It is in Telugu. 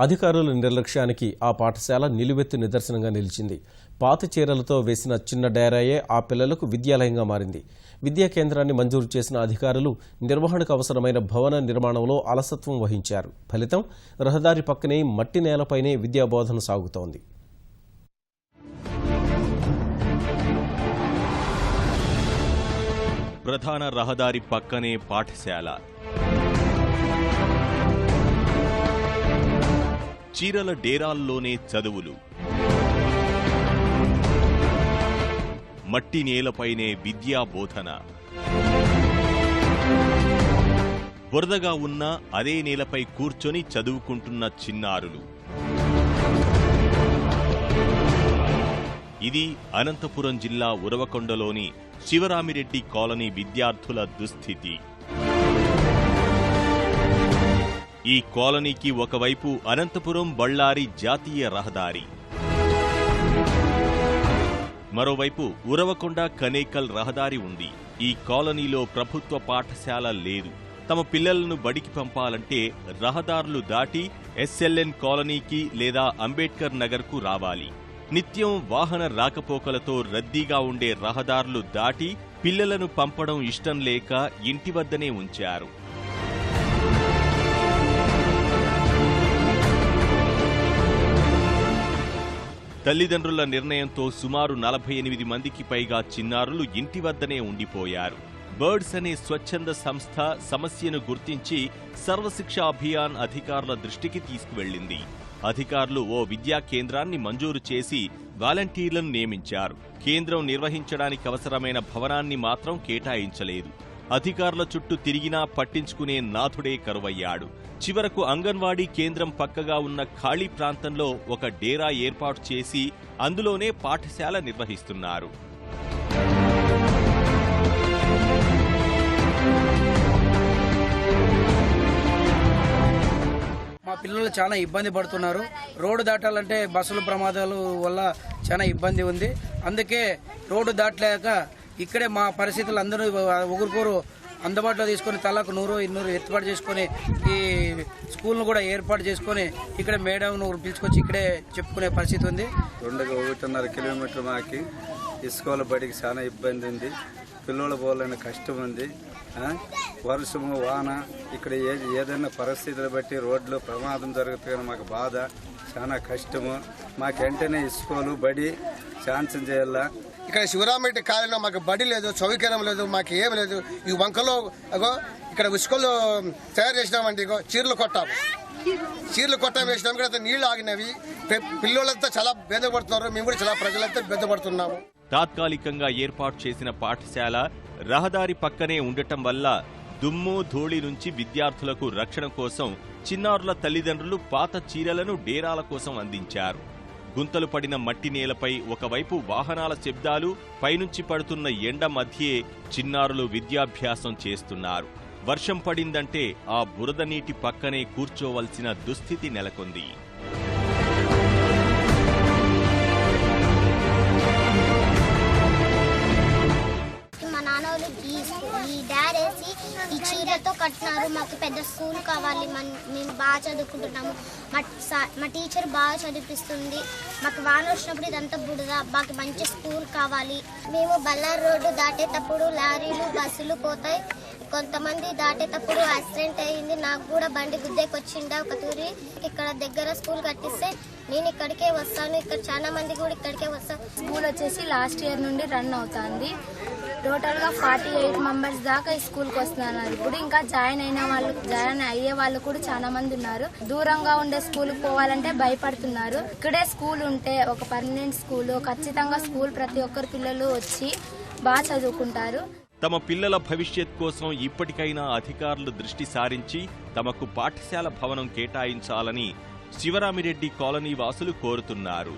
అధికారుల నిర్లక్ష్యానికి ఆ పాఠశాల నిలువెత్తు నిదర్శనంగా నిలిచింది. పాత చీరలతో వేసిన చిన్న డేరాయే ఆ పిల్లలకు విద్యాలయంగా మారింది. విద్యా కేంద్రాన్ని మంజూరు చేసిన అధికారులు నిర్వహణకు అవసరమైన భవన నిర్మాణంలో అలసత్వం వహించారు. ఫలితం రహదారి పక్కనే మట్టి నేలపైనే విద్యాబోధన సాగుతోంది. ప్రధాన రహదారి పక్కనే పాఠశాల. చీరల డేరాల్లోనే చదువులు. మట్టి నేలపైనే విద్యా బోధన. బురదగా ఉన్న అదే నేలపై కూర్చొని చదువుకుంటున్న చిన్నారులు. ఇది అనంతపురం జిల్లా ఉరవకొండలోని శివరామిరెడ్డి కాలనీ విద్యార్థుల దుస్థితి. ఈ కాలనీకి ఒకవైపు అనంతపురం బళ్ళారి జాతీయ రహదారి, మరోవైపు ఉరవకొండ కనేకల్ రహదారి ఉంది. ఈ కాలనీలో ప్రభుత్వ పాఠశాల లేదు. తమ పిల్లలను బడికి పంపాలంటే రహదారులు దాటి ఎస్ఎల్ఎన్ కాలనీకి లేదా అంబేద్కర్ నగర్కు రావాలి. నిత్యం వాహన రాకపోకలతో రద్దీగా ఉండే రహదారులు దాటి పిల్లలను పంపడం ఇష్టం లేక ఇంటి వద్దనే ఉంచారు. తల్లిదండ్రుల నిర్ణయంతో సుమారు 48 మందికి పైగా చిన్నారులు ఇంటి వద్దనే ఉండిపోయారు. బర్డ్స్ అనే స్వచ్ఛంద సంస్థ సమస్యను గుర్తించి సర్వశిక్ష అభియాన్ అధికారుల దృష్టికి తీసుకువెళ్లింది. అధికారులు ఓ విద్యా కేంద్రాన్ని మంజూరు చేసి వాలంటీర్లను నియమించారు. కేంద్రం నిర్వహించడానికి అవసరమైన భవనాన్ని మాత్రం కేటాయించలేదు. అధికారుల చుట్టూ తిరిగినా పట్టించుకునే నాథుడే కరువయ్యాడు. చివరకు అంగన్వాడీ కేంద్రం పక్కగా ఉన్న ఖాళీ ప్రాంతంలో ఒక డేరా ఏర్పాటు చేసి అందులోనే పాఠశాల నిర్వహిస్తున్నారు. మా పిల్లలు చాలా ఇబ్బంది పడుతున్నారు. రోడ్డు దాటాలంటే బస్సుల ప్రమాదాల వల్ల చాలా ఇబ్బంది ఉంది. అందుకే రోడ్డు దాటలేక ఇక్కడే మా పరిస్థితులు అందరూ ఒకరికొరు అందుబాటులో తీసుకొని తలకు 100-200 ఏర్పాటు చేసుకొని ఈ స్కూల్ను కూడా ఏర్పాటు చేసుకొని ఇక్కడ మేడంను పిలుచుకొచ్చి ఇక్కడే చెప్పుకునే పరిస్థితి ఉంది. 1.5 కిలోమీటర్ మాకి ఈ స్కూల్ బడికి చాలా ఇబ్బంది ఉంది. పిల్లల పోలని కష్టం ఉంది. వర్షము వాన ఇక్కడ ఏదైనా పరిస్థితులు బట్టి రోడ్లు ప్రమాదం జరుగుతుంది. మాకు బాధ, చాలా కష్టము. మాకు వెంటనే స్కూలు బడి శాంక్షన్ చేయాలా. ఇక్కడ శివరామిరెడ్డి కాలంలో మాకు బడి లేదు, సౌకర్యం లేదు, మాకు ఏమి లేదు. ఈ వంకలో ఇక్కడ ఇసుకలు తయారు చేసినామంటే చీరలు కొట్టాము వేసినాం. ఇక్కడ నీళ్లు ఆగినవి. పిల్లలంతా చాలా బెదపడుతున్నారు. మేము కూడా చాలా ప్రజలంతా బెదపడుతున్నాము. తాత్కాలికంగా ఏర్పాటు చేసిన పాఠశాల రహదారి పక్కనే ఉండటం వల్ల దుమ్ము ధూళి నుంచి విద్యార్థులకు రక్షణ కోసం చిన్నారుల తల్లిదండ్రులు పాత చీరలను డేరాల కోసం అందించారు. గుంతలు పడిన మట్టి నేలపై ఒకవైపు వాహనాల శబ్దాలు, పైనుంచి పడుతున్న ఎండ మధ్యే చిన్నారులు విద్యాభ్యాసం చేస్తున్నారు. వర్షం పడిందంటే ఆ బురద నీటి పక్కనే కూర్చోవలసిన దుస్థితి నెలకొంది. ఈ డారేసి ఈ చీరతో కట్టినారు. మాకు పెద్ద స్కూల్ కావాలి, మేము బాగా చదువుకుంటున్నాము. మా టీచర్ బాగా చదివిస్తుంది. మాకు వాన వచ్చినప్పుడు ఇదంతా బుడద, మాకు మంచి స్కూల్ కావాలి. మేము బళ్ళారి రోడ్డు దాటేటప్పుడు లారీలు బస్సులు పోతాయి. కొంతమంది దాటేటప్పుడు యాక్సిడెంట్ అయ్యింది. నాకు కూడా బండి గుద్దేకొచ్చిండ ఒక తూరి. ఇక్కడ దగ్గర స్కూల్ కట్టిస్తే నేను ఇక్కడికే వస్తాను. ఇక్కడ చాలా మంది కూడా ఇక్కడికే వస్తాను. స్కూల్ వచ్చేసి లాస్ట్ ఇయర్ నుండి రన్ అవుతుంది. టోటల్గా 48 మెంబర్స్ దాకా ఈ స్కూల్కి వస్తున్నారు. ఇప్పుడు ఇంకా జాయిన్ అయ్యే వాళ్ళు కూడా చాలా మంది ఉన్నారు. దూరంగా ఉండే స్కూల్కి పోవాలంటే భయపడుతున్నారు. ఇక్కడే స్కూల్ ఉంటే ఒక పర్మనెంట్ స్కూల్, ఖచ్చితంగా స్కూల్ ప్రతి ఒక్కరు పిల్లలు వచ్చి బాగా చదువుకుంటారు. తమ పిల్లల భవిష్యత్ కోసం ఇప్పటికైనా అధికారులు దృష్టి సారించి తమకు పాఠశాల భవనం కేటాయించాలని శివరామిరెడ్డి కాలనీ వాసులు కోరుతున్నారు.